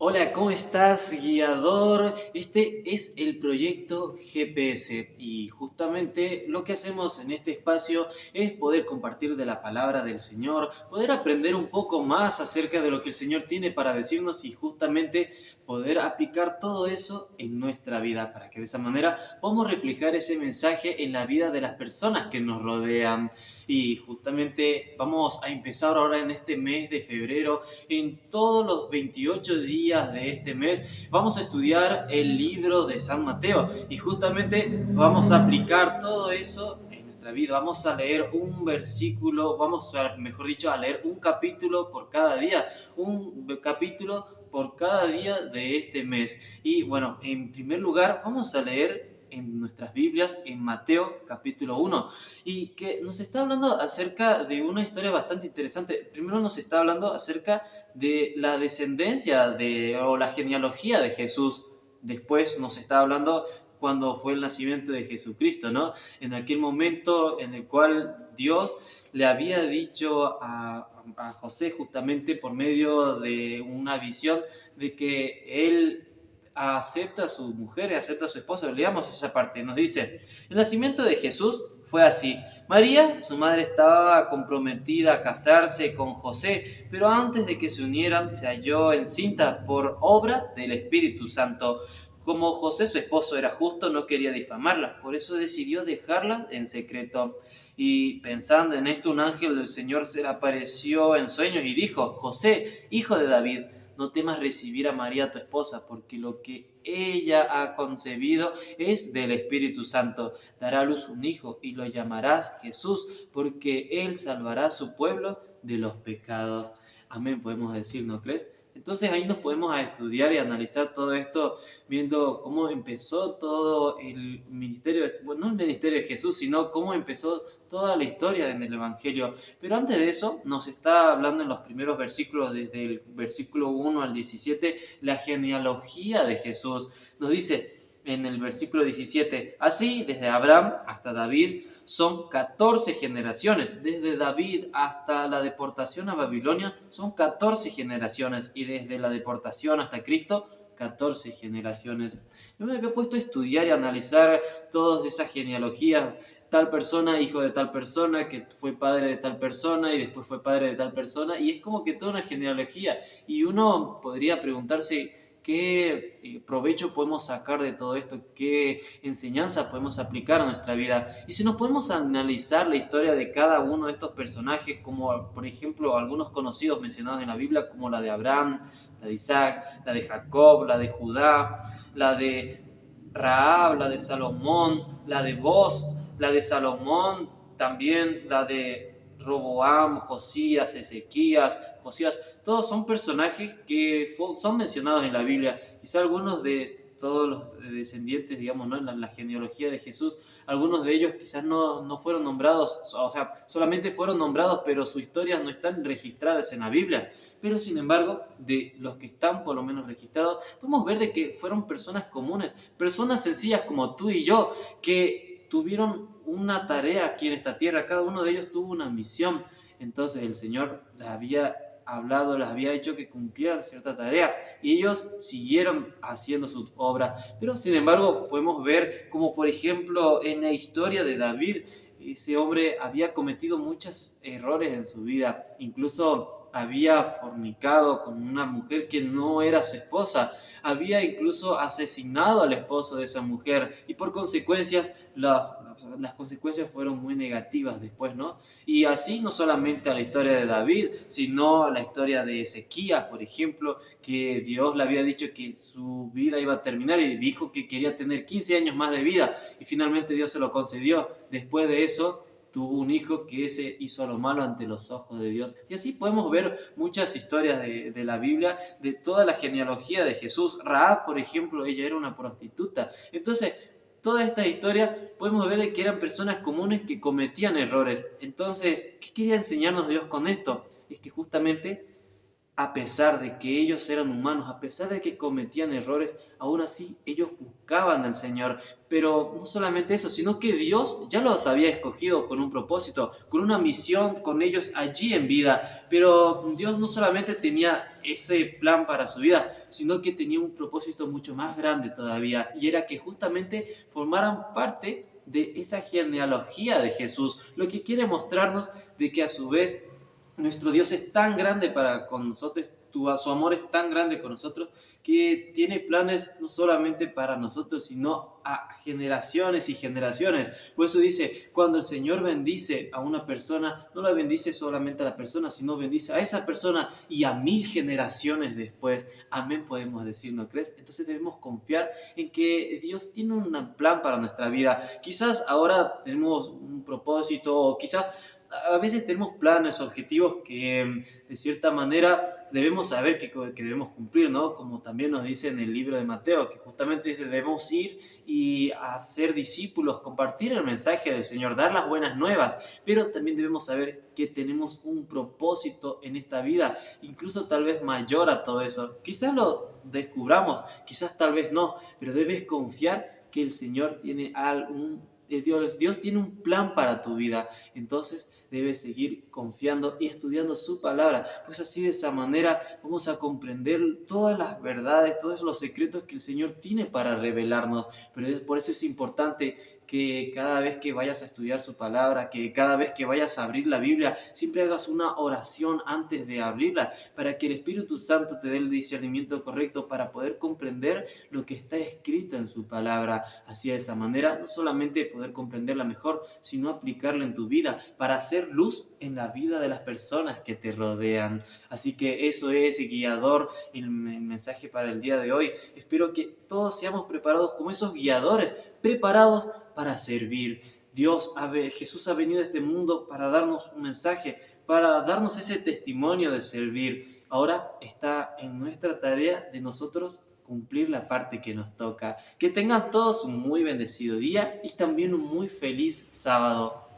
Hola, ¿cómo estás, guiador? Este es el proyecto GPS y justamente lo que hacemos en este espacio es poder compartir de la palabra del Señor, poder aprender un poco más acerca de lo que el Señor tiene para decirnos y justamente poder aplicar todo eso en nuestra vida para que de esa manera podamos reflejar ese mensaje en la vida de las personas que nos rodean. Y justamente vamos a empezar ahora en este mes de febrero, en todos los 28 días de este mes, vamos a estudiar el libro de San Mateo y justamente vamos a aplicar todo eso en nuestra vida. Vamos a leer un versículo, mejor dicho, a leer un capítulo por cada día, un capítulo por cada día de este mes. Y bueno, en primer lugar, vamos a leer en nuestras Biblias en Mateo capítulo 1 y que nos está hablando acerca de una historia bastante interesante. Primero nos está hablando acerca de la descendencia o la genealogía de Jesús. Después nos está hablando cuando fue el nacimiento de Jesucristo, ¿no? En aquel momento en el cual Dios le había dicho a José justamente por medio de una visión de que él acepta a su mujer y acepta a su esposo. Leamos esa parte. Nos dice, el nacimiento de Jesús fue así. María, su madre, estaba comprometida a casarse con José, pero antes de que se unieran se halló encinta por obra del Espíritu Santo. Como José, su esposo, era justo, no quería difamarla, por eso decidió dejarla en secreto. Y pensando en esto, un ángel del Señor se le apareció en sueños y dijo, José, hijo de David, no temas recibir a María tu esposa, porque lo que ella ha concebido es del Espíritu Santo. Dará a luz un hijo y lo llamarás Jesús, porque él salvará a su pueblo de los pecados. Amén, podemos decir, ¿no crees? Entonces ahí nos podemos a estudiar y analizar todo esto, viendo cómo empezó todo el ministerio, bueno, no el ministerio de Jesús, sino cómo empezó toda la historia en el Evangelio. Pero antes de eso, nos está hablando en los primeros versículos, desde el versículo 1 al 17, la genealogía de Jesús. Nos dice en el versículo 17, así desde Abraham hasta David son 14 generaciones, desde David hasta la deportación a Babilonia son 14 generaciones y desde la deportación hasta Cristo 14 generaciones. Yo me había puesto a estudiar y analizar todas esas genealogías, tal persona, hijo de tal persona, que fue padre de tal persona y después fue padre de tal persona, y es como que toda una genealogía. Y uno podría preguntarse qué provecho podemos sacar de todo esto, qué enseñanza podemos aplicar a nuestra vida. Y si nos podemos analizar la historia de cada uno de estos personajes, como por ejemplo algunos conocidos mencionados en la Biblia, como la de Abraham, la de Isaac, la de Jacob, la de Judá, la de Rahab, la de Salomón, la de Boz, la de Salomón, también la de Roboam, Josías, Ezequías, Josías, todos son personajes que son mencionados en la Biblia. Quizá algunos de todos los descendientes, digamos, ¿no? En la genealogía de Jesús, algunos de ellos quizás no fueron nombrados, o sea, solamente fueron nombrados, pero sus historias no están registradas en la Biblia. Pero sin embargo, de los que están por lo menos registrados, podemos ver de que fueron personas comunes, personas sencillas como tú y yo, que tuvieron una tarea aquí en esta tierra, cada uno de ellos tuvo una misión. Entonces el Señor les había hablado, les había hecho que cumplieran cierta tarea y ellos siguieron haciendo su obra. Pero sin embargo podemos ver como por ejemplo en la historia de David, ese hombre había cometido muchos errores en su vida, incluso había fornicado con una mujer que no era su esposa, había incluso asesinado al esposo de esa mujer y por consecuencias las consecuencias fueron muy negativas después, ¿no? Y así no solamente a la historia de David, sino a la historia de Ezequías, por ejemplo, que Dios le había dicho que su vida iba a terminar y dijo que quería tener 15 años más de vida y finalmente Dios se lo concedió. Después de eso tuvo un hijo que se hizo lo malo ante los ojos de Dios. Y así podemos ver muchas historias de la Biblia, de toda la genealogía de Jesús. Rahab, por ejemplo, ella era una prostituta. Entonces, toda esta historia podemos ver de que eran personas comunes que cometían errores. Entonces, ¿qué quería enseñarnos Dios con esto? Es que justamente a pesar de que ellos eran humanos, a pesar de que cometían errores, aún así ellos buscaban al Señor. Pero no solamente eso, sino que Dios ya los había escogido con un propósito, con una misión, con ellos allí en vida. Pero Dios no solamente tenía ese plan para su vida, sino que tenía un propósito mucho más grande todavía, y era que justamente formaran parte de esa genealogía de Jesús, lo que quiere mostrarnos de que a su vez nuestro Dios es tan grande para con nosotros, su amor es tan grande con nosotros, que tiene planes no solamente para nosotros, sino a generaciones y generaciones. Por eso dice, cuando el Señor bendice a una persona, no la bendice solamente a la persona, sino bendice a esa persona y a 1000 generaciones después. Amén, podemos decir, ¿no crees? Entonces debemos confiar en que Dios tiene un plan para nuestra vida. Quizás ahora tenemos un propósito, o quizás a veces tenemos planes, objetivos que de cierta manera debemos saber que debemos cumplir, ¿no? Como también nos dice en el libro de Mateo, que justamente dice, debemos ir y hacer discípulos, compartir el mensaje del Señor, dar las buenas nuevas, pero también debemos saber que tenemos un propósito en esta vida, incluso tal vez mayor a todo eso. Quizás lo descubramos, quizás tal vez no, pero debes confiar que el Señor tiene algún Dios tiene un plan para tu vida, entonces debes seguir confiando y estudiando su palabra, pues así de esa manera vamos a comprender todas las verdades, todos los secretos que el Señor tiene para revelarnos. Pero por eso es importante que cada vez que vayas a estudiar su palabra, que cada vez que vayas a abrir la Biblia, siempre hagas una oración antes de abrirla, para que el Espíritu Santo te dé el discernimiento correcto para poder comprender lo que está escrito en su palabra. Así de esa manera, no solamente poder comprenderla mejor, sino aplicarla en tu vida para hacer luz en la vida de las personas que te rodean. Así que eso es, guiador, el mensaje para el día de hoy. Espero que todos seamos preparados como esos guiadores, preparados para servir. Jesús ha venido a este mundo para darnos un mensaje, para darnos ese testimonio de servir. Ahora está en nuestra tarea de nosotros cumplir la parte que nos toca. Que tengan todos un muy bendecido día y también un muy feliz sábado.